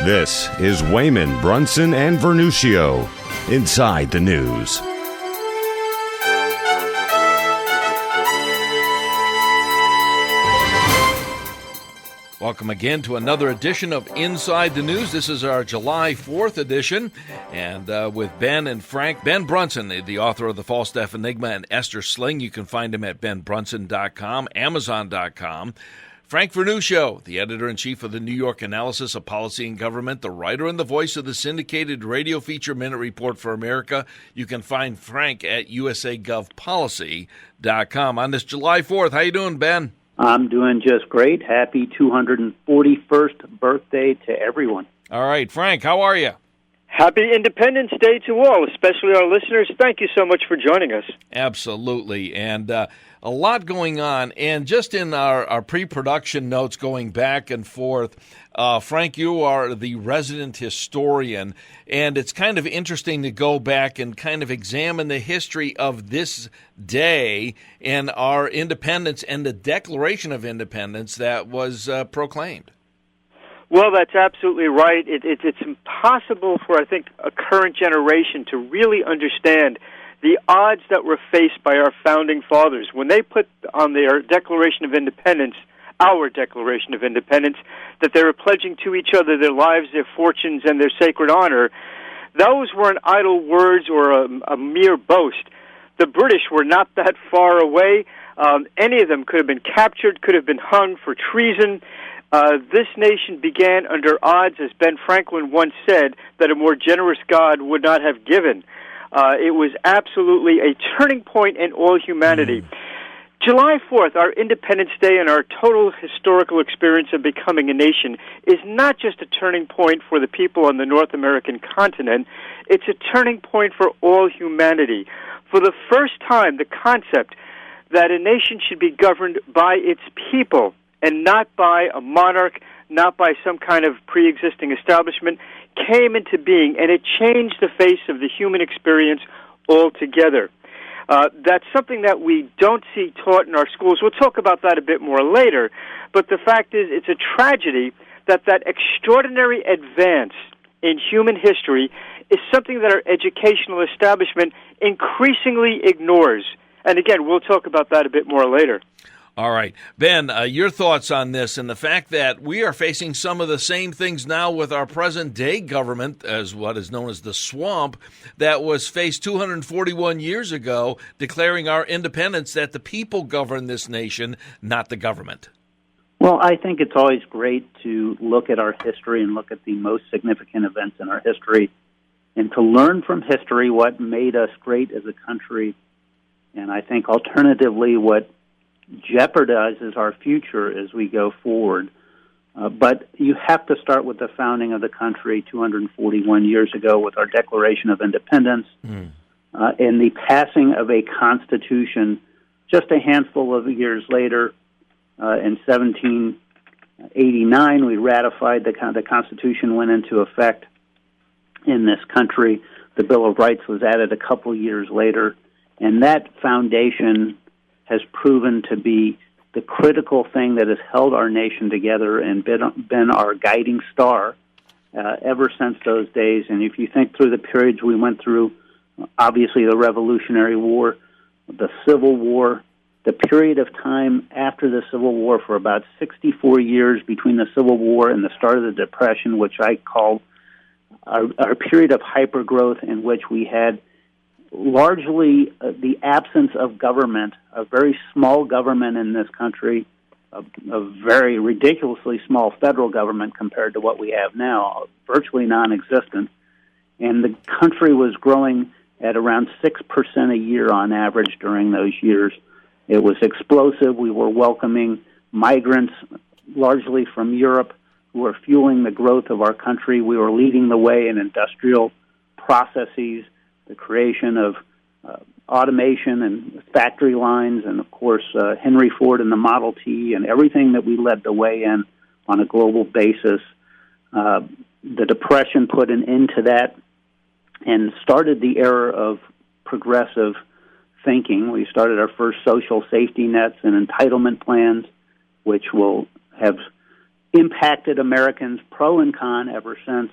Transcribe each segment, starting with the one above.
This is Wayman, Brunson, and Vernuccio, Inside the News. Welcome again to another edition of Inside the News. This is our July 4th edition, and with Ben and Frank. Ben Brunson, the author of The Falstaff Enigma, and Esther Sling. You can find him at benbrunson.com, amazon.com. Frank Vernuccio, the editor-in-chief of the New York Analysis of Policy and Government, the writer and the voice of the syndicated radio feature Minute Report for America. You can find Frank at usagovpolicy.com. On this July 4th, how you doing, Ben? I'm doing just great. Happy 241st birthday to everyone. All right, Frank, how are you? Happy Independence Day to all, especially our listeners. Thank you so much for joining us. Absolutely, and a lot going on. And just in our pre-production notes going back and forth, Frank, you are the resident historian, and it's kind of interesting to go back and kind of examine the history of this day and our independence and the Declaration of Independence that was proclaimed. Well, that's absolutely right. It's impossible for, I think, a current generation to really understand the odds that were faced by our founding fathers. When they put on their Declaration of Independence, our Declaration of Independence, that they were pledging to each other their lives, their fortunes, and their sacred honor, those weren't idle words or a mere boast. The British were not that far away. Any of them could have been captured, could have been hung for treason. This nation began under odds, as Ben Franklin once said, that a more generous God would not have given. It was absolutely a turning point in all humanity. July 4th, our Independence Day and our total historical experience of becoming a nation, is not just a turning point for the people on the North American continent. It's a turning point for all humanity. For the first time, the concept that a nation should be governed by its people and not by a monarch, not by some kind of pre-existing establishment, came into being, and it changed the face of the human experience altogether. That's something that we don't see taught in our schools. We'll talk about that a bit more later, but the fact is it's a tragedy that extraordinary advance in human history is something that our educational establishment increasingly ignores. And again, we'll talk about that a bit more later. All right. Ben, your thoughts on this and the fact that we are facing some of the same things now with our present-day government as what is known as the swamp that was faced 241 years ago, declaring our independence, that the people govern this nation, not the government. Well, I think it's always great to look at our history and look at the most significant events in our history and to learn from history what made us great as a country. And I think alternatively what jeopardizes our future as we go forward. But you have to start with the founding of the country 241 years ago with our Declaration of Independence and the passing of a Constitution just a handful of years later. In 1789, we ratified the Constitution went into effect in this country. The Bill of Rights was added a couple years later, and that foundation has proven to be the critical thing that has held our nation together and been our guiding star ever since those days. And if you think through the periods we went through, obviously the Revolutionary War, the Civil War, the period of time after the Civil War for about 64 years between the Civil War and the start of the Depression, which I call our period of hypergrowth, in which we had largely the absence of government, a very small government in this country, a very ridiculously small federal government compared to what we have now, virtually non-existent. And the country was growing at around 6% a year on average during those years. It was explosive. We were welcoming migrants, largely from Europe, who were fueling the growth of our country. We were leading the way in industrial processes, the creation of automation and factory lines, and, of course, Henry Ford and the Model T and everything that we led the way in on a global basis. The Depression put an end to that and started the era of progressive thinking. We started our first social safety nets and entitlement plans, which will have impacted Americans pro and con ever since.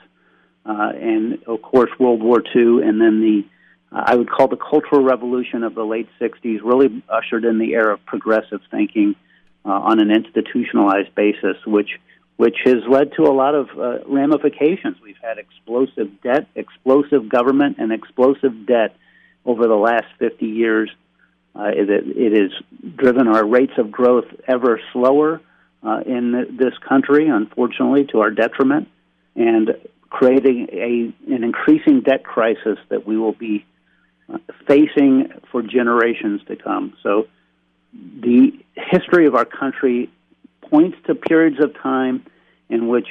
And, of course, World War II, and then I would call the Cultural Revolution of the late 60s really ushered in the era of progressive thinking on an institutionalized basis, which has led to a lot of ramifications. We've had explosive debt, explosive government, and explosive debt over the last 50 years. It has driven our rates of growth ever slower in this country, unfortunately, to our detriment, and creating an increasing debt crisis that we will be facing for generations to come. So the history of our country points to periods of time in which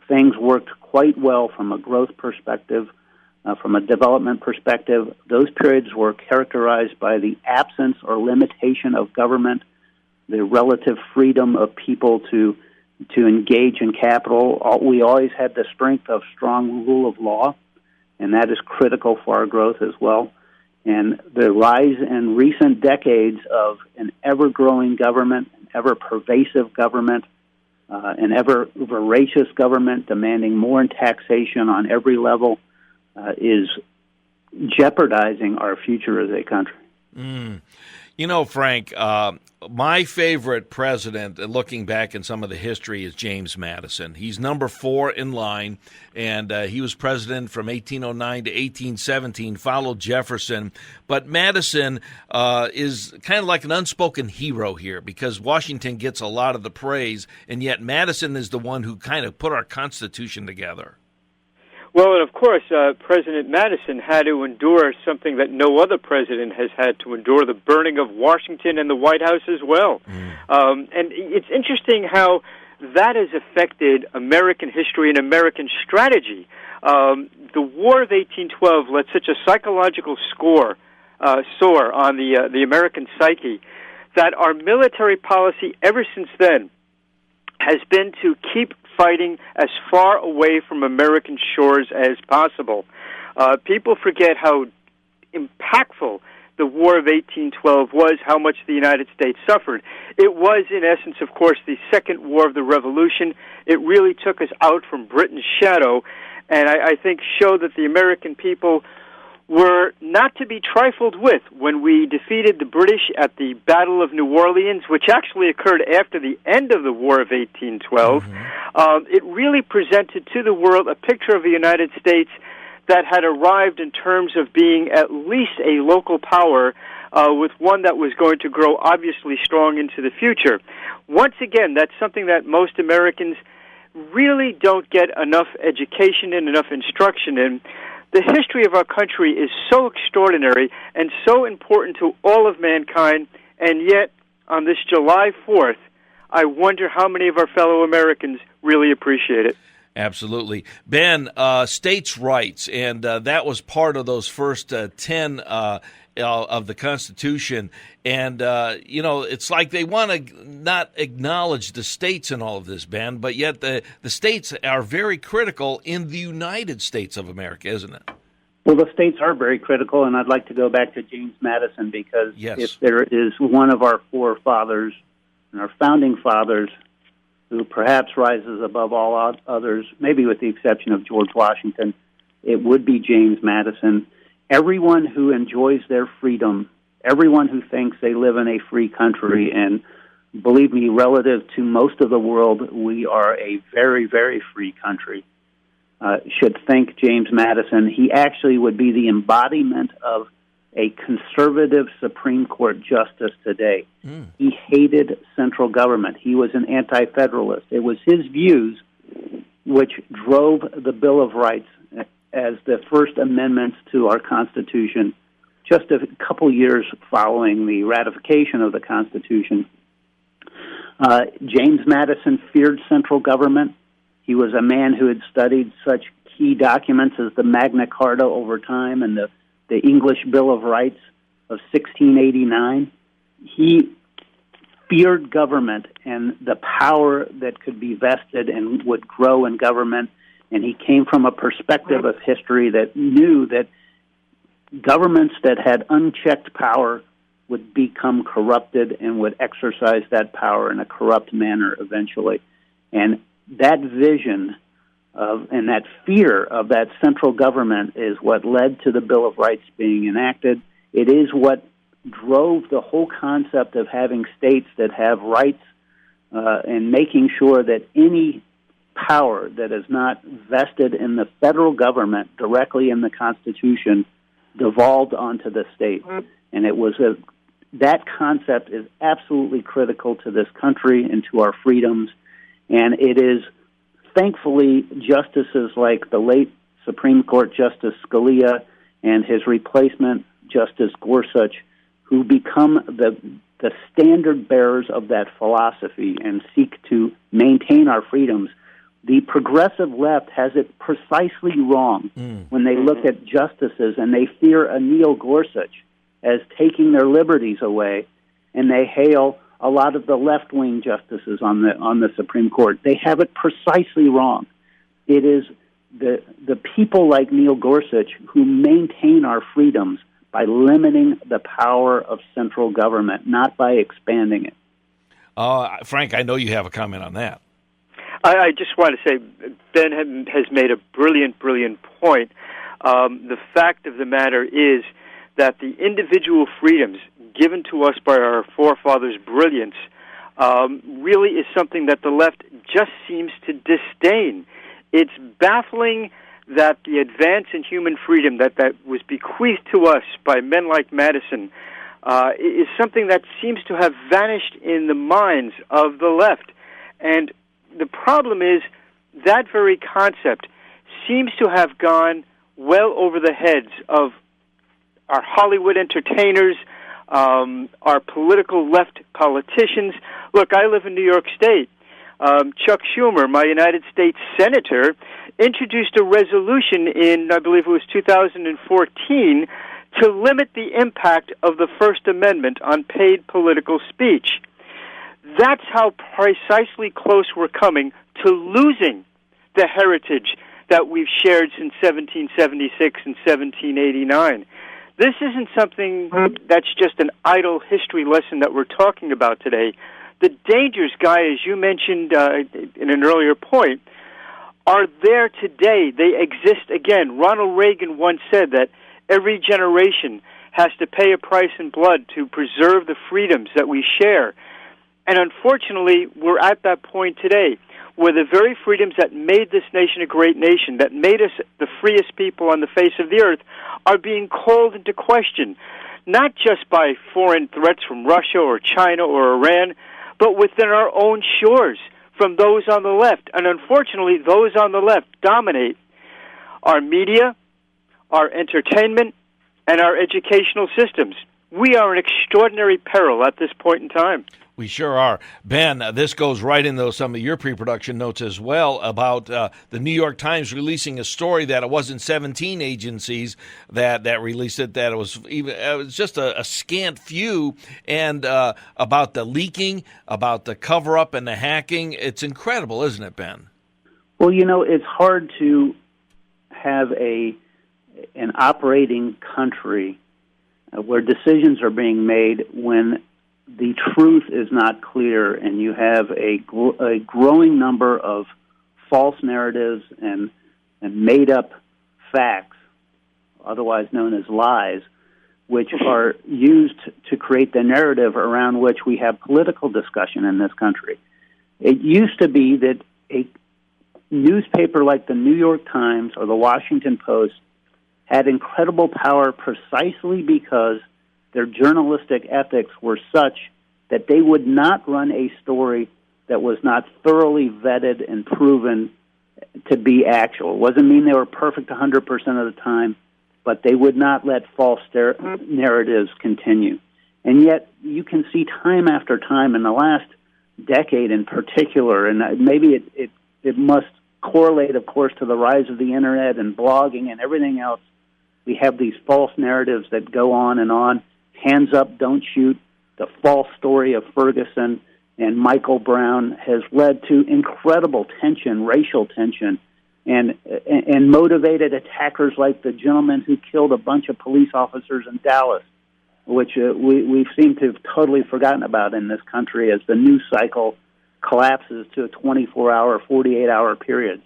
things worked quite well from a growth perspective, from a development perspective. Those periods were characterized by the absence or limitation of government, the relative freedom of people to engage in capital. We always had the strength of strong rule of law, and that is critical for our growth as well. And the rise in recent decades of an ever-growing government, an ever-pervasive government, an ever-voracious government demanding more in taxation on every level is jeopardizing our future as a country. You know, Frank, my favorite president, looking back in some of the history, is James Madison. He's number 4 in line, and he was president from 1809 to 1817, followed Jefferson. But Madison is kind of like an unspoken hero here because Washington gets a lot of the praise, and yet Madison is the one who kind of put our Constitution together. Well, and of course, President Madison had to endure something that no other president has had to endure, the burning of Washington and the White House as well. And it's interesting how that has affected American history and American strategy. The War of 1812 let such a psychological soar on the American psyche that our military policy ever since then has been to keep fighting as far away from American shores as possible. People forget how impactful the War of 1812 was, how much the United States suffered. It was, in essence, of course, the second war of the Revolution. It really took us out from Britain's shadow, and I think showed that the American people were not to be trifled with when we defeated the British at the Battle of New Orleans, which actually occurred after the end of the War of 1812. It really presented to the world a picture of the United States that had arrived in terms of being at least a local power, with one that was going to grow obviously strong into the future. Once again, that's something that most Americans really don't get enough education in, enough instruction in. The history of our country is so extraordinary and so important to all of mankind, and yet, on this July 4th, I wonder how many of our fellow Americans really appreciate it. Absolutely. Ben, states' rights, and that was part of those first 10 of the Constitution. And, it's like they want to not acknowledge the states in all of this, Ben, but yet the states are very critical in the United States of America, isn't it? Well, the states are very critical, and I'd like to go back to James Madison because if there is one of our forefathers and our founding fathers who perhaps rises above all others, maybe with the exception of George Washington, it would be James Madison. Everyone who enjoys their freedom, everyone who thinks they live in a free country, and believe me, relative to most of the world, we are a very, very free country, should thank James Madison. He actually would be the embodiment of a conservative Supreme Court justice today. He hated central government. He was an anti-federalist. It was his views which drove the Bill of Rights as the first amendments to our Constitution just a couple years following the ratification of the Constitution. James Madison feared central government. He was a man who had studied such key documents as the Magna Carta over time and the English Bill of Rights of 1689. He feared government and the power that could be vested and would grow in government, and he came from a perspective of history that knew that governments that had unchecked power would become corrupted and would exercise that power in a corrupt manner eventually. And that vision and that fear of that central government is what led to the Bill of Rights being enacted. It is what drove the whole concept of having states that have rights and making sure that any power that is not vested in the federal government directly in the Constitution devolved onto the state. And it was that concept is absolutely critical to this country and to our freedoms. And it is, thankfully, justices like the late Supreme Court Justice Scalia and his replacement, Justice Gorsuch, who become the standard bearers of that philosophy and seek to maintain our freedoms. The progressive left has it precisely wrong when they look at justices and they fear a Neil Gorsuch as taking their liberties away, and they hail a lot of the left-wing justices on the Supreme Court. They have it precisely wrong. It is the people like Neil Gorsuch who maintain our freedoms by limiting the power of central government, not by expanding it. Frank, I know you have a comment on that. I just want to say Ben has made a brilliant point. The fact of the matter is that the individual freedoms given to us by our forefathers' brilliance really is something that the left just seems to disdain. It's baffling that the advance in human freedom that was bequeathed to us by men like Madison is something that seems to have vanished in the minds of the left. And the problem is that very concept seems to have gone well over the heads of our Hollywood entertainers, our political left politicians. Look, I live in New York State. Chuck Schumer, my United States Senator, introduced a resolution in, I believe it was 2014, to limit the impact of the First Amendment on paid political speech. That's how precisely close we're coming to losing the heritage that we've shared since 1776 and 1789. This isn't something that's just an idle history lesson that we're talking about today. The dangers, Guy, as you mentioned in an earlier point, are there today. They exist again. Ronald Reagan once said that every generation has to pay a price in blood to preserve the freedoms that we share. And unfortunately, we're at that point today where the very freedoms that made this nation a great nation, that made us the freest people on the face of the earth, are being called into question, not just by foreign threats from Russia or China or Iran, but within our own shores from those on the left. And unfortunately, those on the left dominate our media, our entertainment, and our educational systems. We are in extraordinary peril at this point in time. We sure are. Ben, this goes right into some of your pre-production notes as well about the New York Times releasing a story that it wasn't 17 agencies that released it, that it was just a scant few, and about the leaking, about the cover-up and the hacking. It's incredible, isn't it, Ben? Well, it's hard to have an operating country where decisions are being made when the truth is not clear, and you have a growing number of false narratives and made-up facts, otherwise known as lies, which are used to create the narrative around which we have political discussion in this country. It used to be that a newspaper like the New York Times or the Washington Post had incredible power precisely because their journalistic ethics were such that they would not run a story that was not thoroughly vetted and proven to be actual. It wasn't mean they were perfect 100% of the time, but they would not let false narratives continue. And yet you can see time after time in the last decade in particular, and maybe it must correlate, of course, to the rise of the Internet and blogging and everything else. We have these false narratives that go on and on. Hands up, don't shoot. The false story of Ferguson and Michael Brown has led to incredible tension, racial tension, and motivated attackers like the gentleman who killed a bunch of police officers in Dallas, which we seem to have totally forgotten about in this country as the news cycle collapses to a 24-hour, 48-hour period.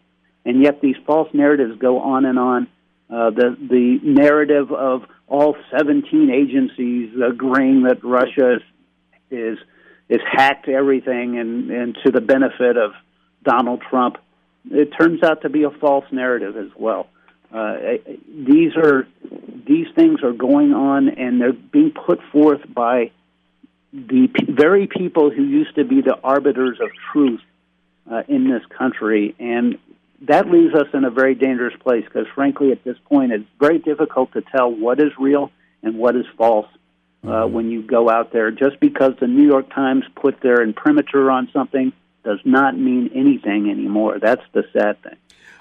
And yet these false narratives go on and on. The narrative of all 17 agencies agreeing that Russia is hacked everything and to the benefit of Donald Trump, it turns out to be a false narrative as well. These things are going on, and they're being put forth by the very people who used to be the arbiters of truth in this country, and that leaves us in a very dangerous place because, frankly, at this point, it's very difficult to tell what is real and what is false when you go out there. Just because the New York Times put their imprimatur on something does not mean anything anymore. That's the sad thing.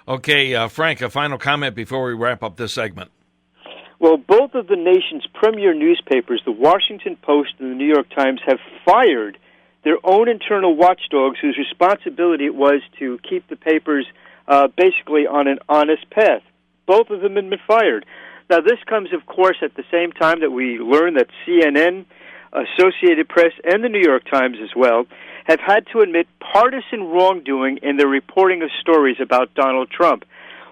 Okay, Frank, a final comment before we wrap up this segment. Well, both of the nation's premier newspapers, the Washington Post and the New York Times, have fired their own internal watchdogs whose responsibility it was to keep the papers basically on an honest path. Both of them have been fired. Now, this comes, of course, at the same time that we learn that CNN, Associated Press, and the New York Times as well have had to admit partisan wrongdoing in their reporting of stories about Donald Trump.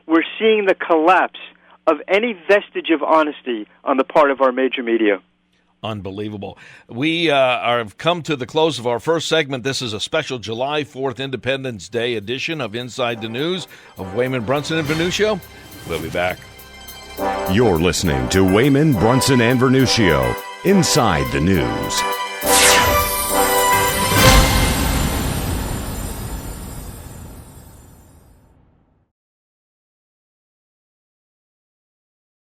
We're seeing the collapse of any vestige of honesty on the part of our major media. Unbelievable. We have come to the close of our first segment. This is a special July 4th Independence Day edition of Inside the News of Wayman, Brunson, and Vernuccio. We'll be back. You're listening to Wayman, Brunson, and Vernuccio, Inside the News.